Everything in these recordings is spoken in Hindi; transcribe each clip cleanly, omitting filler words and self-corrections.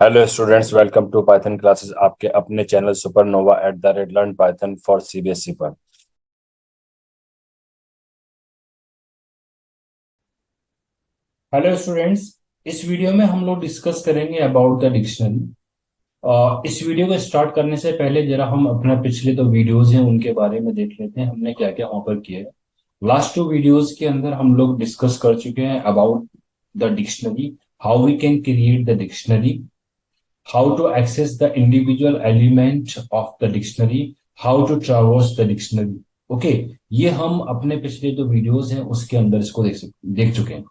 Hello students, welcome to Python classes. आपके अपने चैनल सुपरनोवा @लर्न पाइथन फॉर सीबीएसई पर। Hello students. इस वीडियो में हम लोग डिस्कस करेंगे अबाउट द डिक्शनरी। इस वीडियो को स्टार्ट करने से पहले जरा हम अपना पिछले दो वीडियोस हैं उनके बारे में देख लेते हैं, हमने क्या क्या वहां पर किया है। लास्ट टू वीडियोस के अंदर हम लोग डिस्कस कर चुके हैं about the dictionary, how we can create the dictionary, how to access the individual element of the dictionary, how to traverse the dictionary. Okay ये हम अपने पिछले जो वीडियोस हैं उसके अंदर इसको देख चुके हैं।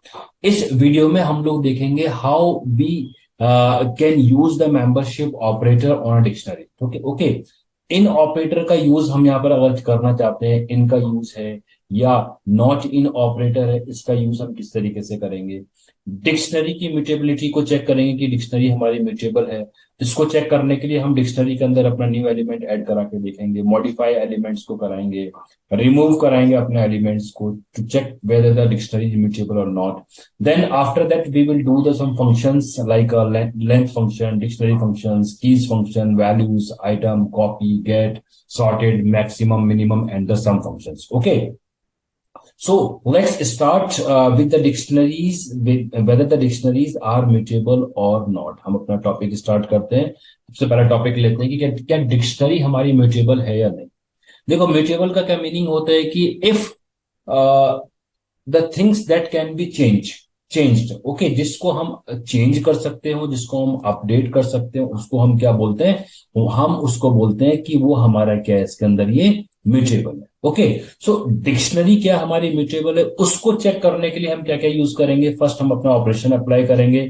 इस वीडियो में हम लोग देखेंगे how we can use the membership operator on a dictionary. Okay okay, in operator का यूज हम यहाँ पर अगर करना चाहते हैं, इनका यूज है या नॉट इन ऑपरेटर है, इसका यूज हम किस तरीके से करेंगे। डिक्शनरी की म्यूटेबिलिटी को चेक करेंगे कि डिक्शनरी हमारी म्यूटेबल है। इसको चेक करने के लिए हम डिक्शनरी के अंदर अपना न्यू एलिमेंट ऐड करा के देखेंगे, मॉडिफाई एलिमेंट्स को कराएंगे, रिमूव कराएंगे अपने एलिमेंट्स को to check whether the dictionary is mutable और not. Then after that we will do the some functions like length function, dictionary functions, keys function, values, item, copy, get, sorted, maximum, minimum and the some functions. Okay, so let's start with the dictionaries, with whether the dictionaries are mutable or not। हम अपना टॉपिक स्टार्ट करते हैं। सबसे पहला टॉपिक लेते हैं कि क्या डिक्शनरी हमारी म्यूटेबल है या नहीं। देखो, म्यूटेबल का क्या मीनिंग होता है कि if the things that can be changed. Okay, जिसको हम चेंज कर सकते हो, जिसको हम अपडेट कर सकते हो, उसको हम क्या बोलते हैं, हम उसको बोलते हैं कि वो हमारा क्या है, इसके अंदर ये म्यूटेबल है। ओके, सो डिक्शनरी क्या हमारी म्यूटेबल है उसको चेक करने के लिए हम क्या क्या यूज करेंगे। फर्स्ट हम अपना ऑपरेशन अप्लाई करेंगे।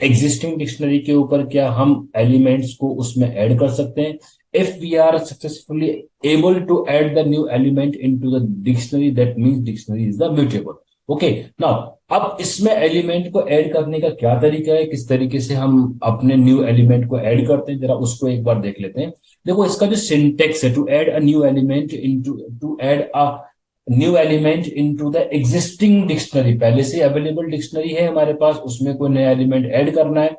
एग्जिस्टिंग डिक्शनरी के ऊपर क्या हम एलिमेंट्स को उसमें ऐड कर सकते हैं। if we are successfully able to add the new element into the dictionary, that means dictionary is the mutable। Okay, now अब इसमें एलिमेंट को ऐड करने का क्या तरीका है, किस तरीके से हम अपने न्यू एलिमेंट को ऐड करते हैं, जरा उसको एक बार देख लेते हैं। देखो, इसका जो सिंटेक्स है, to add a new element into, to add a new element into the existing dictionary, पहले से अवेलेबल डिक्शनरी है हमारे पास, उसमें कोई नया एलिमेंट ऐड करना है।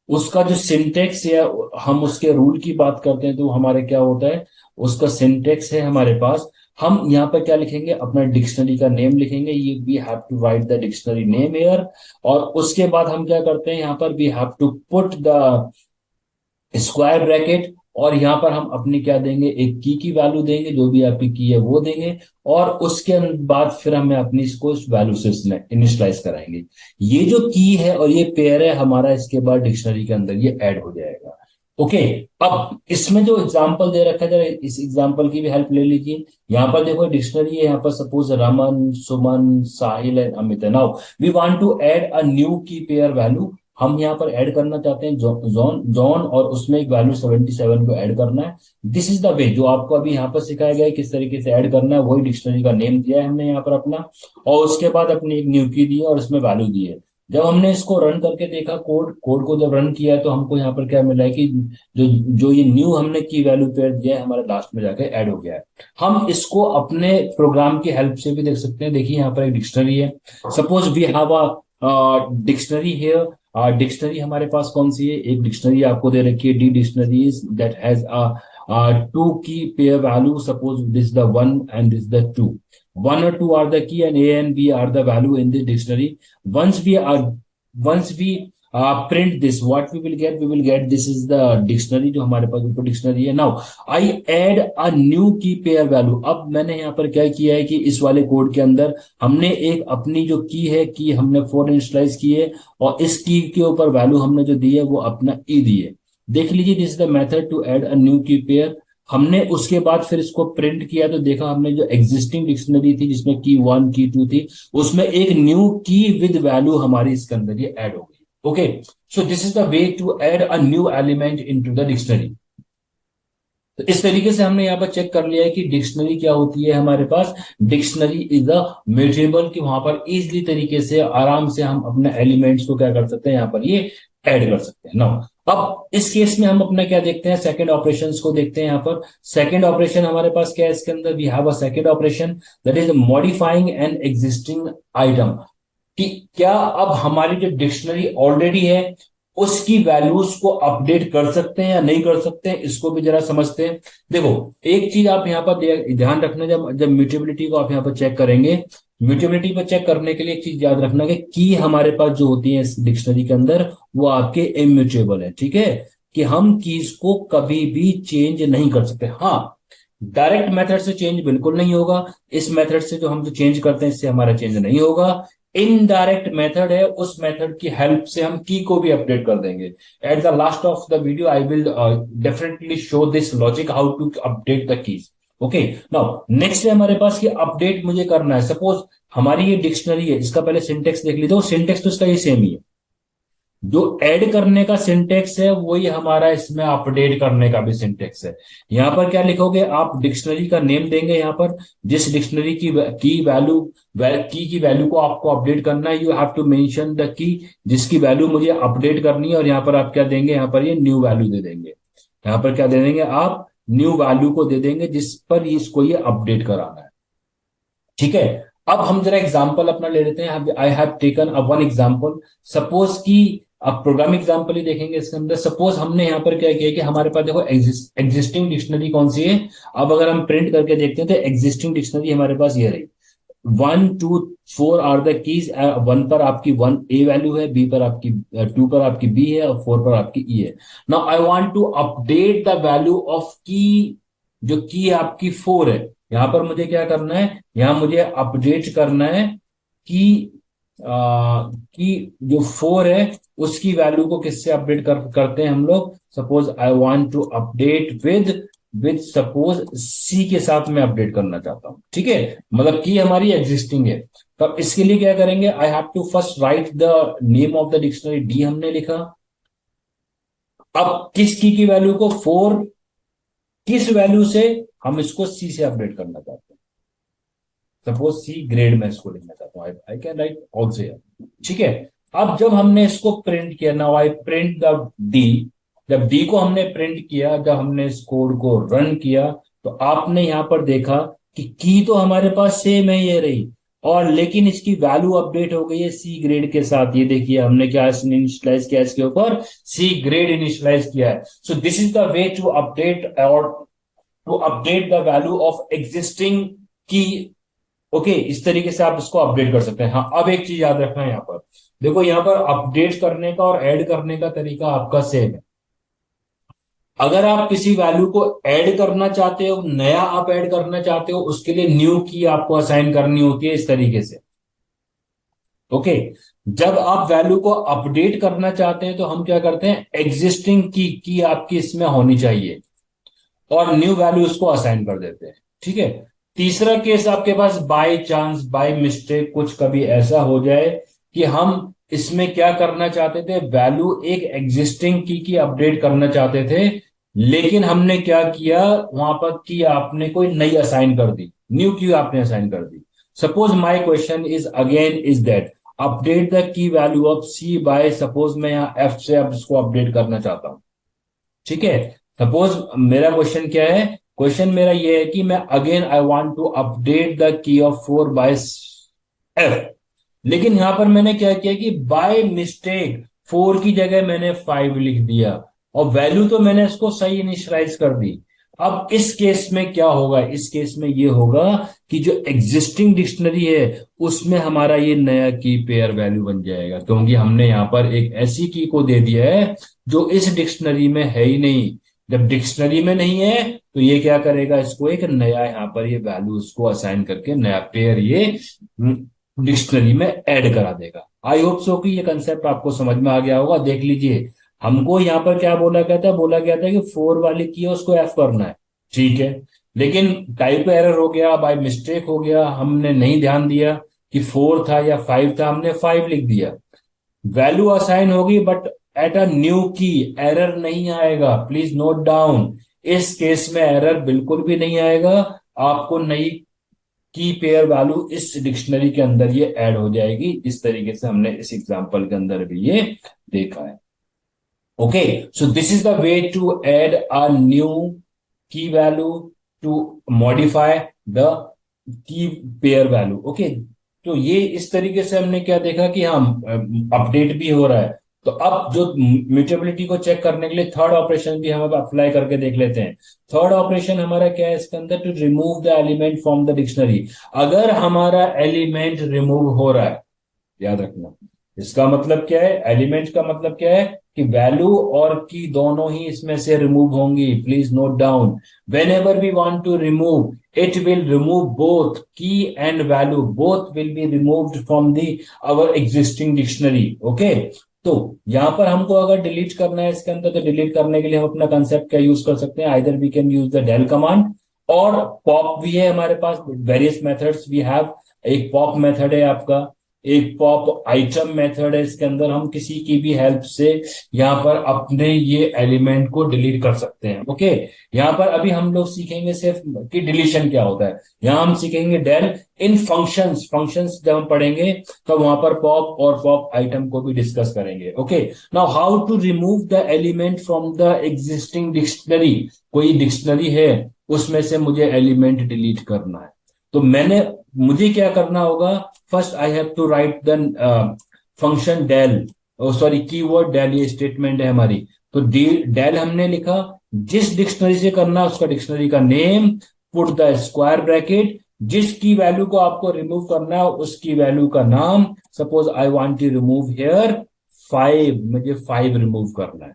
उसका जो सिंटेक्स या हम उसके रूल की बात करते हैं तो हमारे क्या होता है, उसका सिंटेक्स है हमारे पास। हम यहाँ पर क्या लिखेंगे, अपना डिक्शनरी का नेम लिखेंगे, ये we have to write the dictionary name here. और उसके बाद हम क्या करते हैं, यहाँ पर we have to put the square bracket, और यहाँ पर हम अपनी क्या देंगे, एक की वैल्यू देंगे, जो भी आपकी की है वो देंगे। और उसके बाद फिर हमें अपनी इसको इस वैल्यू से इनिशियलाइज कराएंगे। ये जो की है और ये पेयर है हमारा, इसके बाद डिक्शनरी के अंदर ये ऐड हो जाएगा। ओके, अब इसमें जो एग्जांपल दे रखा है, जरा इस एग्जांपल की भी हेल्प ले लीजिए। यहाँ पर देखो डिक्शनरी है, यहाँ पर suppose Raman, Suman, Sahil and Amit. Now we want to add a new key pair value. हम यहाँ पर ऐड करना चाहते हैं जॉन जॉन, और उसमें एक वैल्यू 77 को ऐड करना है। दिस इज द वे, जो आपको अभी यहाँ पर सिखाया गया है किस तरीके से ऐड करना है, वही डिक्शनरी का नेम दिया है हमने यहाँ पर अपना, और उसके बाद अपनी एक न्यू की दी है और उसमें वैल्यू दी है। जब हमने इसको रन करके देखा, कोड कोड को जब रन किया, तो हमको यहाँ पर क्या मिला है कि जो जो ये न्यू हमने की वैल्यू पेयर दिया है हमारे लास्ट में जाके ऐड हो गया है। हम इसको अपने प्रोग्राम की हेल्प से भी देख सकते हैं। देखिए, यहाँ पर एक डिक्शनरी है, suppose we have a dictionary here. Dictionary हमारे पास कौन सी है, एक डिक्शनरी आपको दे रखी है, D dictionary that has two key pair value, suppose this the one and this the two. One or two are the key and A and B are the value in the dictionary. Once we print this, what we will get this is the dictionary, जो हमारे पास ऊपर डिक्शनरी है। Now I add a new key pair value. अब मैंने यहाँ पर क्या किया है कि इस वाले कोड के अंदर हमने एक अपनी जो की है, की हमने 4 इनिशियलाइज की है, और इस की के ऊपर वैल्यू हमने जो दी है वो अपना ई दी है। देख लीजिए, this is the method to add a new key pair. हमने उसके बाद फिर इसको प्रिंट किया तो देखा, हमने जो एग्जिस्टिंग डिक्शनरी थी जिसमें की 1 की 2 थी, उसमें एक न्यू की विद वैल्यू हमारी इसके अंदर ये ऐड हो गई। Okay, so this is the way to add a new element into the dictionary. तो इस तरीके से हमने यहाँ पर चेक कर लिया है कि डिक्शनरी क्या होती है हमारे पास। डिक्शनरी इज द म्यूटेबल, कि वहां पर इजिली तरीके से आराम से हम अपने एलिमेंट्स को क्या कर सकते हैं, यहाँ पर ये ऐड कर सकते हैं। नाउ अब इस केस में हम अपना क्या देखते हैं, सेकंड ऑपरेशंस को देखते हैं। यहाँ पर सेकंड ऑपरेशन हमारे पास क्या है, इसके अंदर we have a second operation that is modifying an existing item. कि क्या अब हमारी जो डिक्शनरी ऑलरेडी है उसकी वैल्यूज को अपडेट कर सकते हैं या नहीं कर सकते हैं, इसको भी जरा समझते हैं। देखो, एक चीज आप यहाँ पर ध्यान रखना, जब जब म्यूटेबिलिटी को आप यहाँ पर चेक करेंगे, म्यूटेबिलिटी पर चेक करने के लिए एक चीज याद रखना कि की हमारे पास जो होती है इस डिक्शनरी के अंदर, वो आपके इम्यूटेबल है। ठीक है, कि हम कीज को कभी भी चेंज नहीं कर सकते। हाँ, डायरेक्ट मेथड से चेंज बिल्कुल नहीं होगा, इस मेथड से जो हम जो चेंज करते हैं इससे हमारा चेंज नहीं होगा। इनडायरेक्ट मेथड है, उस मेथड की हेल्प से हम की को भी अपडेट कर देंगे। At the last of the video I will definitely show this logic how to update the keys. Okay, now next है हमारे पास कि अपडेट मुझे करना है। सपोज हमारी ये डिक्शनरी है, इसका पहले सिंटेक्स देख लीजिए। सिंटेक्स तो इसका ये सेम ही है, जो ऐड करने का सिंटेक्स है वही हमारा इसमें अपडेट करने का भी सिंटेक्स है। यहां पर क्या लिखोगे आप, डिक्शनरी का नेम देंगे, यहां पर जिस डिक्शनरी की वैल्यू की वैल्यू को आपको अपडेट करना है, you have to mention the key जिसकी वैल्यू मुझे अपडेट करनी है। और यहाँ पर आप क्या देंगे, यहाँ पर ये न्यू वैल्यू दे देंगे। यहाँ पर क्या दे देंगे आप, न्यू वैल्यू को दे देंगे जिस पर इसको ये अपडेट कराना है। ठीक है, अब हम जरा एग्जांपल अपना ले लेते हैं। I have taken a one example. Suppose कि अब प्रोग्राम एग्जांपल ही देखेंगे इसके अंदर। सपोज हमने यहाँ पर क्या किया कि हमारे पास देखो एग्जिस्टिंग डिक्शनरी कौन सी है। अब अगर हम प्रिंट करके देखते हैं तो एग्जिस्टिंग डिक्शनरी हमारे पास ये रही। 1 2 4 आर द कीज। 1 पर आपकी 1 A वैल्यू है, बी पर आपकी 2 पर आपकी बी है, और 4 पर आपकी ई है। Now I want to update the value of key, जो की आपकी 4 है। यहां पर मुझे क्या करना है, यहां मुझे अपडेट करना है कि कि जो 4 है उसकी वैल्यू को किससे अपडेट करते हैं हम लोग। Suppose I want to update with suppose C के साथ मैं अपडेट करना चाहता हूं। ठीक है, मतलब की हमारी एग्जिस्टिंग है। तब इसके लिए क्या करेंगे, I have to first write the name of the dictionary, D हमने लिखा। अब किस की वैल्यू को 4, किस वैल्यू से हम इसको सी से अपडेट करना चाहते हैं। सपोज सी ग्रेड में इसको लिखना चाहता हूं, आई कैन राइट ऑल्सो। ठीक है, अब जब हमने इसको प्रिंट किया, now I print the D. जब डी को हमने प्रिंट किया, जब हमने इस कोड को रन किया, तो आपने यहां पर देखा कि की तो हमारे पास सेम है, ये रही, और लेकिन इसकी वैल्यू अपडेट हो गई है सी ग्रेड के साथ। ये देखिए हमने क्या इनिशियलाइज किया, इसके ऊपर सी ग्रेड इनिशियलाइज किया है। So this is the way to update, और to update the value of existing key. Okay, इस तरीके से आप इसको अपडेट कर सकते हैं। हाँ, अब एक चीज याद रखना है, यहाँ पर देखो, यहाँ पर अपडेट करने का और ऐड करने का तरीका आपका सेम है। अगर आप किसी वैल्यू को ऐड करना चाहते हो, नया आप ऐड करना चाहते हो, उसके लिए न्यू की आपको असाइन करनी होती है इस तरीके से। ओके, जब आप वैल्यू को अपडेट करना चाहते हैं तो हम क्या करते हैं, एग्जिस्टिंग की आपकी इसमें होनी चाहिए, और न्यू वैल्यू उसको असाइन कर देते हैं। ठीक है, तीसरा केस आपके पास बाय चांस, बाय मिस्टेक कुछ कभी ऐसा हो जाए कि हम इसमें क्या करना चाहते थे, वैल्यू एक एग्जिस्टिंग की अपडेट करना चाहते थे, लेकिन हमने क्या किया, वहां पर की आपने कोई नई असाइन कर दी, न्यू की आपने असाइन कर दी। Suppose my question is again is that update the key value of C by, suppose मैं यहां एफ से अब इसको अपडेट करना चाहता हूं। ठीक है, सपोज मेरा क्वेश्चन क्या है, क्वेश्चन मेरा ये है कि मैं again I want to update the key of 4 by F. लेकिन यहां पर मैंने क्या किया कि बाय मिस्टेक 4 की जगह मैंने 5 लिख दिया, और वैल्यू तो मैंने इसको सही इनिशियलाइज कर दी। अब इस केस में क्या होगा, इस केस में ये होगा कि जो एग्जिस्टिंग डिक्शनरी है उसमें हमारा ये नया की पेयर वैल्यू बन जाएगा, क्योंकि हमने यहां पर एक ऐसी की को दे दिया है जो इस डिक्शनरी में है ही नहीं। जब डिक्शनरी में नहीं है तो ये क्या करेगा, इसको एक नया यहाँ पर ये वैल्यू उसको असाइन करके नया पेयर ये डिक्शनरी में ऐड करा देगा। आई होप सो कि ये कंसेप्ट आपको समझ में आ गया होगा। देख लीजिए, हमको यहाँ पर क्या बोला गया था, बोला गया था कि 4 वाली की है उसको एफ करना है। ठीक है, लेकिन टाइप एरर हो गया, बाय मिस्टेक हो गया, हमने नहीं ध्यान दिया कि 4 था या 5 था, हमने 5 लिख दिया। वैल्यू असाइन होगी बट एट अ न्यू की, एरर नहीं आएगा। प्लीज नोट डाउन, इस केस में एरर बिल्कुल भी नहीं आएगा, आपको नई की पेयर वैल्यू इस डिक्शनरी के अंदर ये ऐड हो जाएगी, जिस तरीके से हमने इस एग्जांपल के अंदर भी ये देखा है। Okay, so this is the way to add a new key value to modify the key pair value. Okay, तो ये इस तरीके से हमने क्या देखा कि हम अपडेट भी हो रहा है, तो अब जो म्यूटेबिलिटी को चेक करने के लिए थर्ड ऑपरेशन भी हम अब अप्लाई करके देख लेते हैं। थर्ड ऑपरेशन हमारा क्या है इसके अंदर, to remove the element from the dictionary. अगर हमारा एलिमेंट रिमूव हो रहा है, याद रखना, इसका मतलब क्या है, एलिमेंट का मतलब क्या है कि वैल्यू और की दोनों ही इसमें से रिमूव होंगी। Please note down, whenever we want to remove it will remove both key and value, both will be removed from the our existing dictionary. Okay, तो यहां पर हमको अगर डिलीट करना है इसके अंदर, तो डिलीट करने के लिए हम अपना कंसेप्ट क्या यूज कर सकते हैं, either we can use the del command और पॉप भी है हमारे पास, वेरियस मेथड्स वी हैव। एक पॉप मेथड है आपका, एक पॉप आइटम मेथड है, इसके अंदर हम किसी की भी हेल्प से यहाँ पर अपने ये एलिमेंट को डिलीट कर सकते हैं। ओके, यहाँ पर अभी हम लोग सीखेंगे सिर्फ कि डिलीशन क्या होता है। यहाँ हम सीखेंगे डेल इन फंक्शंस, फंक्शंस जब हम पढ़ेंगे तो वहां पर पॉप और पॉप आइटम को भी डिस्कस करेंगे। Okay, now how to remove the element from the existing dictionary. कोई डिक्शनरी है, उसमें से मुझे एलिमेंट डिलीट करना है, तो मुझे क्या करना होगा, first I have to write the function del, sorry keyword del, ये स्टेटमेंट है हमारी। तो डेल हमने लिखा, जिस डिक्शनरी से करना उसका डिक्शनरी का name, put the square bracket, जिसकी वैल्यू को आपको रिमूव करना है उसकी वैल्यू का नाम। Suppose I want to remove here 5, मुझे 5 रिमूव करना है।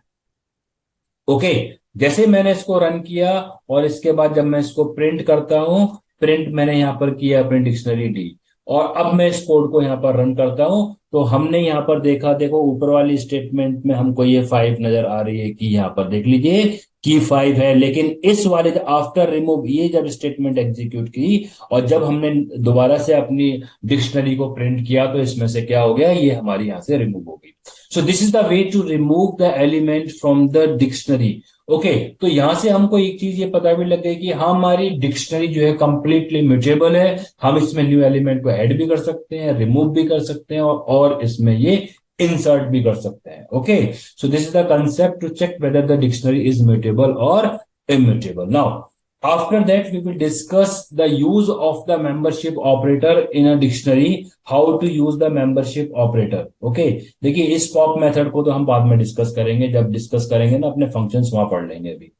ओके, जैसे मैंने इसको रन किया और इसके बाद जब मैं इसको प्रिंट करता हूं, प्रिंट मैंने यहां पर किया प्रिंट डिक्शनरी डी, और अब मैं इस कोड को यहां पर रन करता हूं, तो हमने यहां पर देखा, देखो ऊपर वाली स्टेटमेंट में हमको ये 5 नजर आ रही है, कि यहां पर देख लीजिए की 5 है। लेकिन इस वाले आफ्टर रिमूव, ये जब स्टेटमेंट एग्जीक्यूट की और जब हमने दोबारा से अपनी डिक्शनरी को प्रिंट किया, तो इसमें से क्या हो गया, ये हमारी यहां से रिमूव हो गई। So this is the way to remove the element from the dictionary. Okay, तो यहां से हमको एक चीज ये पता भी लग गई कि हमारी डिक्शनरी जो है कंप्लीटली म्यूटेबल है। हम इसमें न्यू एलिमेंट को ऐड भी कर सकते हैं, रिमूव भी कर सकते हैं, और इसमें ये इंसर्ट भी कर सकते हैं। Okay, so this is the concept to check whether the dictionary is mutable और immutable. Now, after that, we will discuss the use of the membership operator in a dictionary. How to use the membership operator. Okay, देखिए इस पॉप मेथड को तो हम बाद में डिस्कस करेंगे, जब डिस्कस करेंगे ना अपने फंक्शंस वहां पढ़ लेंगे अभी।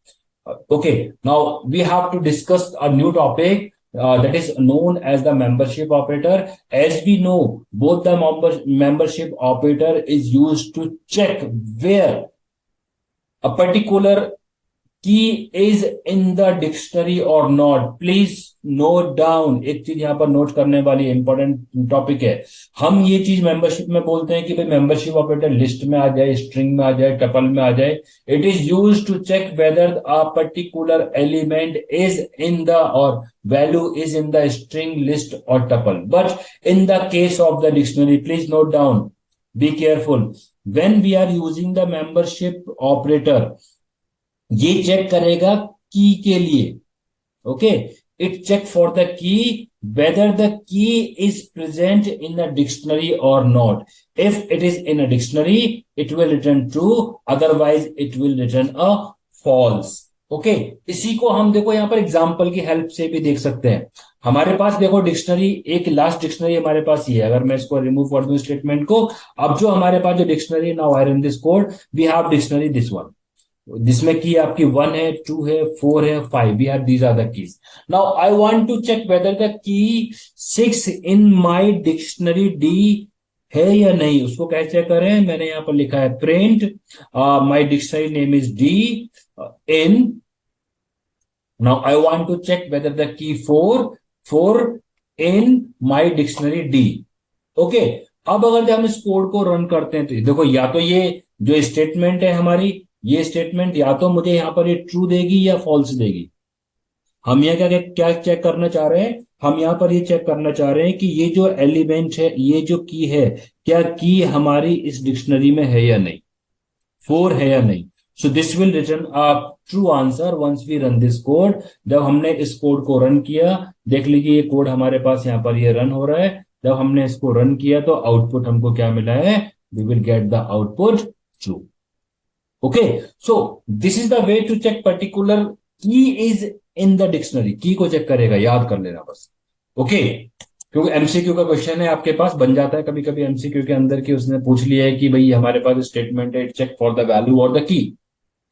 Okay, now we have to discuss a new topic that is known as the membership operator. As we know, both the membership operator is used to check where a particular key is in the dictionary or not. Please note down, एक चीज यहाँ पर नोट करने वाली इंपॉर्टेंट टॉपिक है। हम ये चीज मेंबरशिप में बोलते हैं कि भाई मेंबरशिप ऑपरेटर लिस्ट में आ जाए, स्ट्रिंग में आ जाए, टपल में आ जाए। It is used to check whether a particular element is in the और value is in the string, list और tuple. But in the case of the dictionary, please note down, be careful, when we are using the membership operator, ये चेक करेगा की के लिए। Okay, it check for the key whether the key is present in the dictionary और not. If it is in a dictionary it will return true, otherwise it will return a false. Okay, इसी को हम देखो यहां पर एग्जांपल की हेल्प से भी देख सकते हैं। हमारे पास देखो डिक्शनरी, एक लास्ट डिक्शनरी हमारे पास ये है। अगर मैं इसको रिमूव कर दूं स्टेटमेंट को, अब जो हमारे पास जो dictionary now I in this code, we have dictionary this one, जिसमें की आपकी 1 है, 2 है, 4 है, 5, we have these are the keys. Now I want to check whether the key 6 in my dictionary D है या नहीं। उसको कैसे चेक करें, मैंने यहां पर लिखा है print my dictionary name is D in. Now I want to check whether the key 4 in my dictionary D. Okay, अब अगर हम इस कोड को रन करते हैं, तो देखो या तो ये जो स्टेटमेंट है हमारी, ये स्टेटमेंट या तो मुझे यहां पर ये ट्रू देगी या फॉल्स देगी। हम यहाँ क्या क्या चेक करना चाह रहे हैं, हम यहाँ पर ये चेक करना चाह रहे हैं कि ये जो एलिमेंट है, ये जो की है, क्या की हमारी इस डिक्शनरी में है या नहीं, 4 है या नहीं। So this will return a true answer once we run this code. जब हमने इस कोड को रन किया, देख लीजिए ये कोड हमारे पास यहाँ पर ये रन हो रहा है। जब हमने इसको रन किया तो आउटपुट हमको क्या मिला है, we will get the output true. Okay, so this is the way to check particular key is in the dictionary. Key को चेक करेगा, याद कर लेना बस। ओके, क्योंकि एमसीक्यू का क्वेश्चन है आपके पास, बन जाता है कभी कभी एमसीक्यू के अंदर कि उसने पूछ लिया है कि भाई हमारे पास स्टेटमेंट है, चेक फॉर द वैल्यू और द की।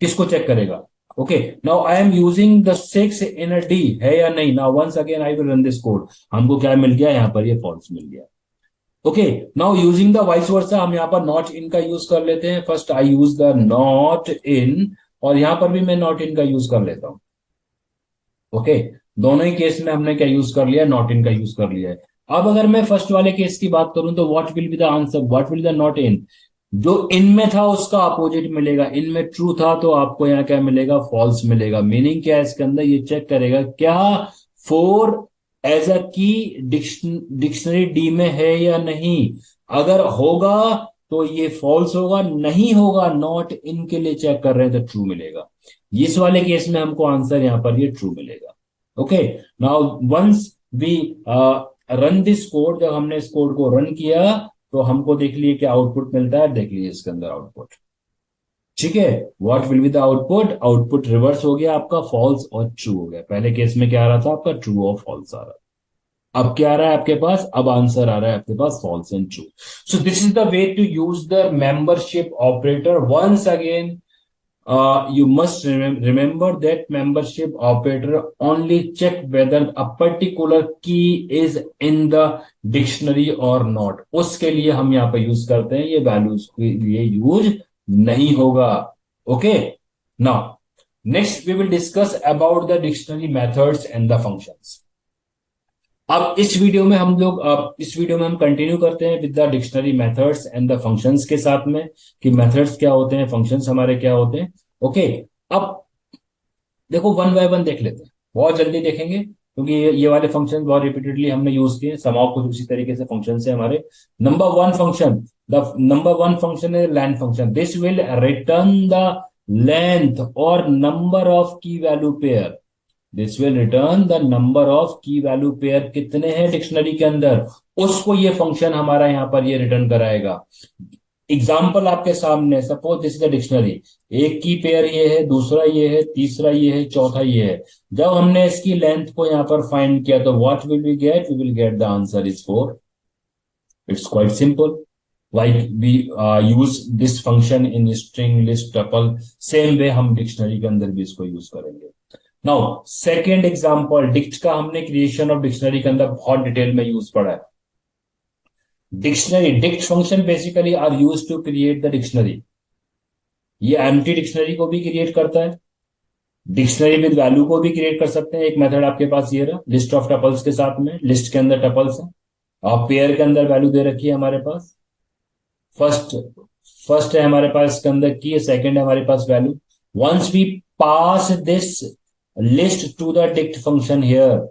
किसको चेक करेगा? Okay, now I am using the 6 in a D, है या नहीं? Now once again I will run this code. हमको क्या मिल गया यहाँ पर? ये फॉल्स मिल गया। Okay, now using the vice versa, हम यहाँ पर नॉट इन का यूज कर लेते हैं। First I use the not in, और यहां पर भी मैं नॉट इन का यूज कर लेता हूं। ओके, दोनों ही केस में हमने क्या यूज कर लिया? नॉट इन का यूज कर लिया है। अब अगर मैं फर्स्ट वाले केस की बात करूं तो what will be the answer? What will the not in? जो इनमें था उसका अपोजिट मिलेगा। इनमें ट्रू था तो आपको यहाँ क्या मिलेगा? फॉल्स मिलेगा। मीनिंग क्या है इसके अंदर? ये चेक करेगा क्या फोर एज अ की डिक्शनरी डी में है या नहीं। अगर होगा तो ये फॉल्स होगा, नहीं होगा नॉट इन के लिए चेक कर रहे हैं तो ट्रू मिलेगा। इस वाले केस में हमको आंसर यहाँ पर ये ट्रू मिलेगा। Okay, now once we run this code, जब हमने इस कोड को रन किया तो हमको देख लिए क्या आउटपुट मिलता है। देख लीजिए इसके अंदर आउटपुट। ठीक है, what will be the output? Output reverse हो गया आपका, फॉल्स और ट्रू हो गया। पहले केस में क्या आ रहा था आपका? ट्रू और फॉल्स आ रहा था। अब क्या आ रहा है आपके पास? अब आंसर आ रहा है आपके पास false and true. So this is the way to use the membership operator. Once again you must remember that membership operator only check whether a particular key is in the dictionary or not। उसके लिए हम यहाँ पे यूज करते हैं, ये वैल्यूज के लिए यूज नहीं होगा। Okay, now next we will discuss about the dictionary methods and the functions. अब इस वीडियो में हम लोग इस वीडियो में हम कंटिन्यू करते हैं with the dictionary methods and the functions के साथ में, कि मेथड्स क्या होते हैं, फंक्शंस हमारे क्या होते हैं। ओके, अब देखो वन बाय वन देख लेते हैं, बहुत जल्दी देखेंगे क्योंकि ये वाले फंक्शन बहुत रिपीटेडली हमने यूज किए। समाव कुछ उसी तरीके से फंक्शन है हमारे। Number one function, the number one function है length function. This will return the length और number of key value pair. This will return the number of key value pair कितने हैं डिक्शनरी के अंदर, उसको ये फंक्शन हमारा यहां पर ये रिटर्न कराएगा। एग्जाम्पल आपके सामने, suppose this is the dictionary, एक की पेयर ये है, दूसरा ये है, तीसरा ये है, चौथा ये है। जब हमने इसकी लेंथ को यहां पर फाइंड किया तो what will we get? We will get the answer is 4। It's quite simple. like we use this function in string list tuple, same way हम डिक्शनरी के अंदर भी इसको यूज करेंगे। नाउ सेकेंड एग्जांपल, डिक्ट का हमने क्रिएशन ऑफ डिक्शनरी के अंदर बहुत डिटेल में यूज पढ़ा है। Dictionary dict function basically are use to create the dictionary. ये एम्प्टी डिक्शनरी को भी क्रिएट करता है, डिक्शनरी विद वैल्यू को भी क्रिएट कर सकते हैं। एक मेथड आपके पास ये रहा, लिस्ट ऑफ टपल्स के साथ में, लिस्ट के अंदर टपल्स है और पेयर के अंदर वैल्यू दे रखी है हमारे पास। फर्स्ट है हमारे पास इसके अंदर की, सेकंड है हमारे पास value. Once we pass this list to the dict function here,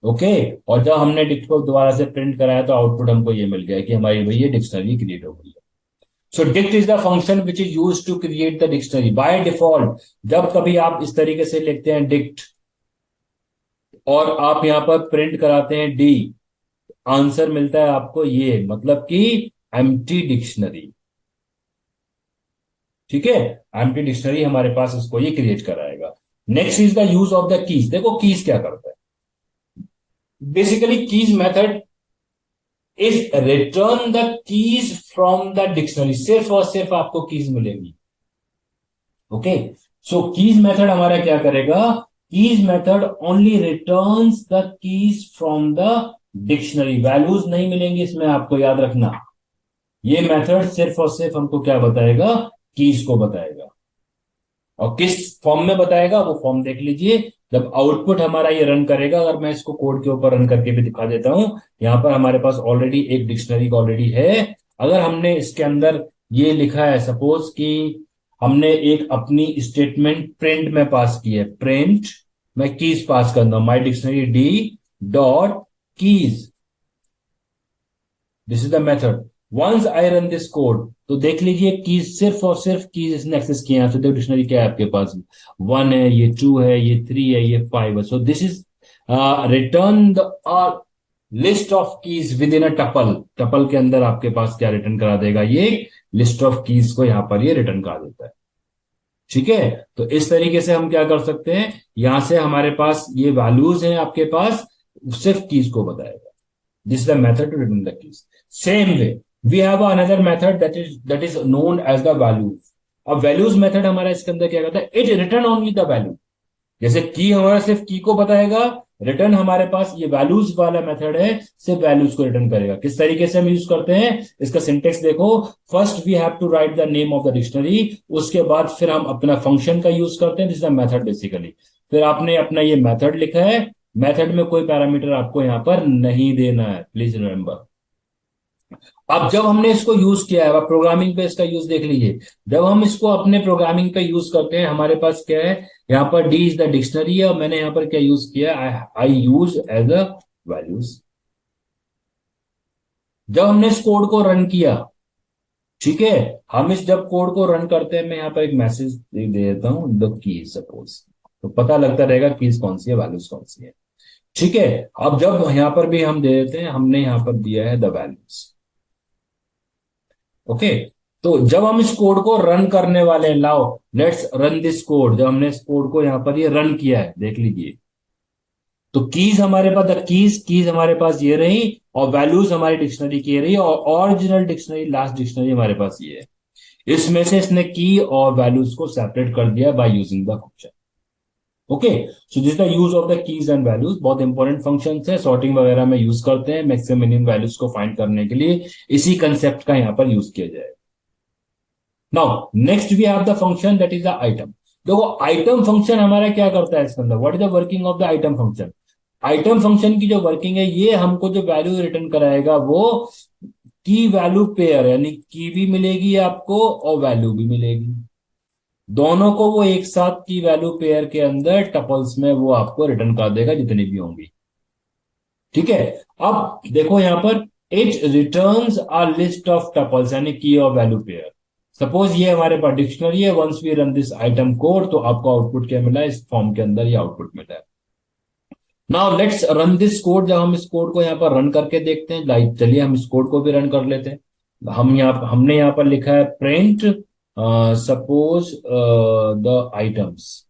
okay, और जब हमने डिक्ट को दोबारा से प्रिंट कराया तो आउटपुट हमको ये मिल गया कि हमारी भाई ये डिक्शनरी क्रिएट हो गई है। So dict is the function which is use to create the dictionary by default. जब कभी आप इस तरीके से लिखते हैं डिक्ट और आप यहां पर प्रिंट कराते हैं डी, आंसर मिलता है आपको ये, मतलब कि एम्प्टी डिक्शनरी। ठीक है, एम्प्टी डिक्शनरी हमारे पास इसको ये क्रिएट कराएगा। Next is the use of the keys. देखो कीज क्या करता है। Basically keys method is return the keys from the dictionary. सिर्फ और सिर्फ आपको कीज मिलेगी। ओके, सो कीज मेथड हमारा क्या करेगा? Keys method only returns the keys from the dictionary. Values नहीं मिलेंगी इसमें, आपको याद रखना। ये मेथड सिर्फ और सिर्फ हमको क्या बताएगा? कीज को बताएगा। और किस फॉर्म में बताएगा वो फॉर्म देख लीजिए। जब आउटपुट हमारा ये रन करेगा, अगर मैं इसको कोड के ऊपर रन करके भी दिखा देता हूं, यहां पर हमारे पास ऑलरेडी एक डिक्शनरी ऑलरेडी है। अगर हमने इसके अंदर ये लिखा है, सपोज कि हमने एक अपनी स्टेटमेंट प्रिंट में पास की है, प्रिंट मैं कीज पास करना हूं, my dictionary D dot keys, this is the method. Once I run this code तो देख लीजिए कीज, सिर्फ और सिर्फ कीज इसने एक्सेस किए हैं। तो देखो डिक्शनरी क्या है आपके पास, 1 है, ये 2 है, ये 3 है, ये 5 है। So this is return the list of keys with in a tuple. Tuple के अंदर आपके पास क्या रिटर्न करा देगा? ये लिस्ट ऑफ कीज को यहां पर ये रिटर्न करा देता है। ठीक है, तो इस तरीके से हम क्या कर सकते हैं, यहां से हमारे पास ये वैल्यूज हैं आपके पास, सिर्फ कीज को बताएगा। This is the method to return the keys. Same way, we have another method that is known as the values. अब values method हमारा इसके अंदर क्या करता है? It return only the value. जैसे की हमारा सिर्फ की को बताएगा, रिटर्न हमारे पास ये वैल्यूज वाला मेथड है, सिर्फ वैल्यूज को रिटर्न करेगा. किस तरीके से हम यूज करते हैं इसका सिंटेक्स देखो. First we have to write the name of the dictionary, उसके बाद फिर हम अपना फंक्शन का यूज करते हैं. This is the method basically. फिर आपने अपना ये मेथड लिखा है, मेथड में कोई पैरामीटर आपको यहां पर नहीं देना है, प्लीज रिमेंबर. अब जब हमने इसको यूज किया है, अब प्रोग्रामिंग पे इसका यूज देख लीजिए. जब हम इसको अपने प्रोग्रामिंग पे यूज करते हैं, हमारे पास क्या है यहाँ पर? डी इज द डिक्शनरी है, और मैंने यहाँ पर क्या यूज किया? आई यूज एज अ वैल्यूज. जब हमने इस कोड को रन किया, ठीक है, हम इस जब कोड को रन करते हैं, मैं यहाँ पर एक मैसेज दे देता हूं, द की सपोज, तो पता लगता रहेगा कीज कौन सी है, वैल्यूज कौन सी है. ठीक है. अब जब यहां पर भी हम दे देते हैं, हमने यहां पर दिया है द वैल्यूज. ओके. तो जब हम इस कोड को रन करने वाले हैं, लाओ लेट्स रन दिस कोड. जब हमने इस कोड को यहां पर ये रन किया है, देख लीजिए, तो कीज हमारे पास, द कीज हमारे पास ये रही, और वैल्यूज हमारी डिक्शनरी की रही, और ओरिजिनल डिक्शनरी, लास्ट डिक्शनरी हमारे पास ये है. इसमें से इसने की और वैल्यूज को सेपरेट कर दिया by using the function. Okay. So this the use of the keys and values. बहुत इंपॉर्टेंट फंक्शन है, सॉर्टिंग वगैरह में यूज करते हैं मैक्सिमम मिनिमम वैल्यूज को फाइंड करने के लिए. इसी कंसेप्ट का यहां पर यूज किया जाएगा. Now next we have the function that is the item. देखो आइटम फंक्शन हमारा क्या करता है इसके अंदर? What is the working of the item function? Item function की जो वर्किंग है, ये हमको जो वैल्यू रिटर्न कराएगा वो की वैल्यू पेयर, यानी की भी मिलेगी आपको और वैल्यू भी मिलेगी. दोनों को वो एक साथ की वैल्यू पेयर के अंदर टपल्स में वो आपको रिटर्न कर देगा, जितनी भी होंगी. ठीक है. अब देखो यहां पर, it returns a list of tuples, यानी की और वैल्यू पेयर. सपोज ये हमारे पास डिक्शनरी है. Once we run this item code, तो आपको आउटपुट क्या मिला है? इस फॉर्म के अंदर ये आउटपुट मिला है. Now let's run this code. जब हम इस कोड को यहाँ पर रन करके देखते हैं, लाइक चलिए हम इस कोड को भी रन कर लेते हैं. हमने यहाँ पर लिखा है प्रिंट सपोज द आइटम्स.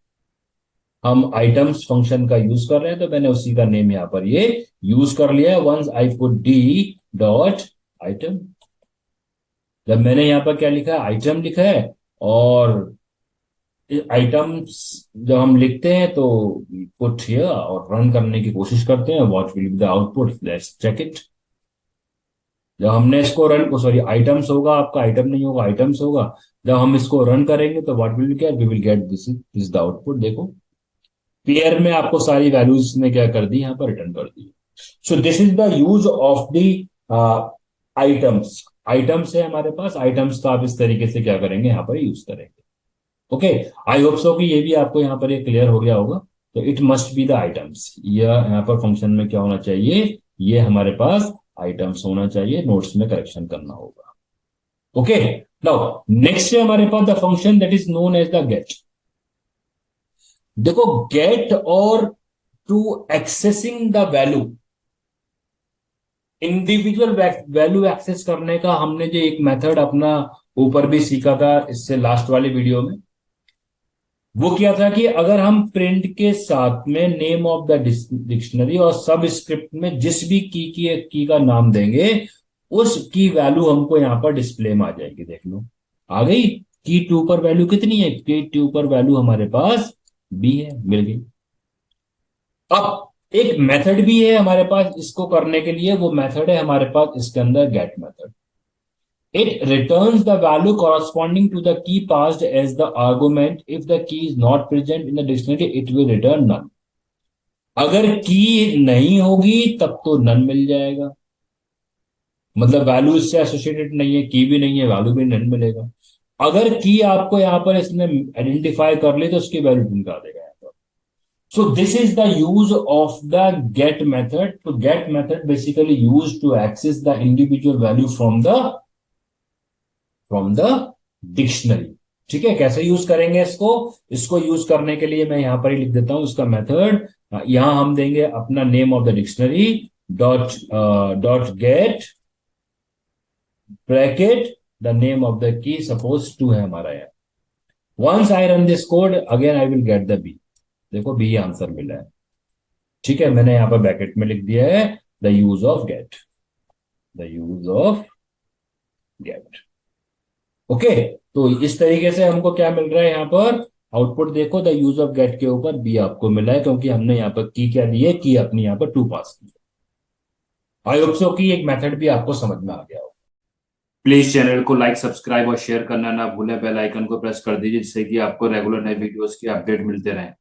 हम आइटम्स फंक्शन का यूज कर रहे हैं, तो मैंने उसी का नेम यहाँ पर ये यूज कर लिया है. Once I put D dot item. जब मैंने यहाँ पर क्या लिखा है? आइटम लिखा है. और आइटम्स जब हम लिखते हैं तो पुट हियर और रन करने की कोशिश करते हैं. What will be the output? Let's check it. जब हमने इसको रन को, सॉरी आइटम्स होगा आपका, आइटम नहीं होगा, आइटम्स होगा. जब हम इसको रन करेंगे तो व्हाट विल बी, क्या we will get this the output. देखो पेयर में आपको सारी वैल्यूज ने क्या कर दी, यहाँ पर रिटर्न कर दी. So this is the use of the items. Items है हमारे पास, आइटम्स का आप इस तरीके से क्या करेंगे, यहाँ पर यूज करेंगे. ओके. आई होप सो कि ये भी आपको यहाँ पर ये क्लियर हो गया होगा. तो it must be the items. या यहाँ पर फंक्शन में क्या होना चाहिए? ये हमारे पास आइटम्स होना चाहिए. नोट्स में करेक्शन करना होगा. ओके. नाउ नेक्स्ट है हमारे पास the function that is known as the get. देखो गेट और to accessing the value, individual value access करने का हमने जो एक मेथड अपना ऊपर भी सीखा था इससे लास्ट वाले वीडियो में, वो क्या था कि अगर हम प्रिंट के साथ में नेम ऑफ द डिक्शनरी और सब स्क्रिप्ट में जिस भी की का नाम देंगे, उस की वैल्यू हमको यहां पर डिस्प्ले में आ जाएगी. देख लो आ गई. की टू पर वैल्यू कितनी है? की टू पर वैल्यू हमारे पास बी है, मिल गई. अब एक मेथड भी है हमारे पास इसको करने के लिए. वो मेथड है हमारे पास इसके अंदर get method. It returns the value corresponding to the key passed as the argument. If the key is not present in the dictionary, it will return none. अगर की नहीं होगी तब तो नन मिल जाएगा, मतलब वैल्यू इससे एसोसिएटेड नहीं है, की भी नहीं है, वैल्यू भी नन मिलेगा. अगर की आपको यहां पर इसने आइडेंटिफाई कर ली तो उसकी वैल्यू निकाल देगा यहां पर. So this is the use of the get method. तो get method basically use to access the individual value from the dictionary. ठीक है. कैसे यूज करेंगे इसको? इसको यूज करने के लिए मैं यहां पर ही लिख देता हूं इसका मेथड. यहां हम देंगे अपना name of the dictionary dot get bracket the name of the key. Suppose 2 है हमारा यहाँ. Once I run this code again I will get the B. देखो बी आंसर मिला है. ठीक है. मैंने यहां पर ब्रैकेट में लिख दिया है the use of get, the use of get. Okay, तो इस तरीके से हमको क्या मिल रहा है यहाँ पर आउटपुट। देखो द यूज ऑफ गेट के ऊपर बी आपको मिला है, क्योंकि हमने यहाँ पर की क्या दी है, की अपनी यहाँ पर टू पास की। आई होप सो कि एक मेथड भी आपको समझ में आ गया हो। प्लीज चैनल को लाइक, सब्सक्राइब और शेयर करना ना भूलें। बेल आइकन को प्रेस कर दीजिए, जिससे कि आपको रेगुलर नए वीडियोस के अपडेट मिलते रहें।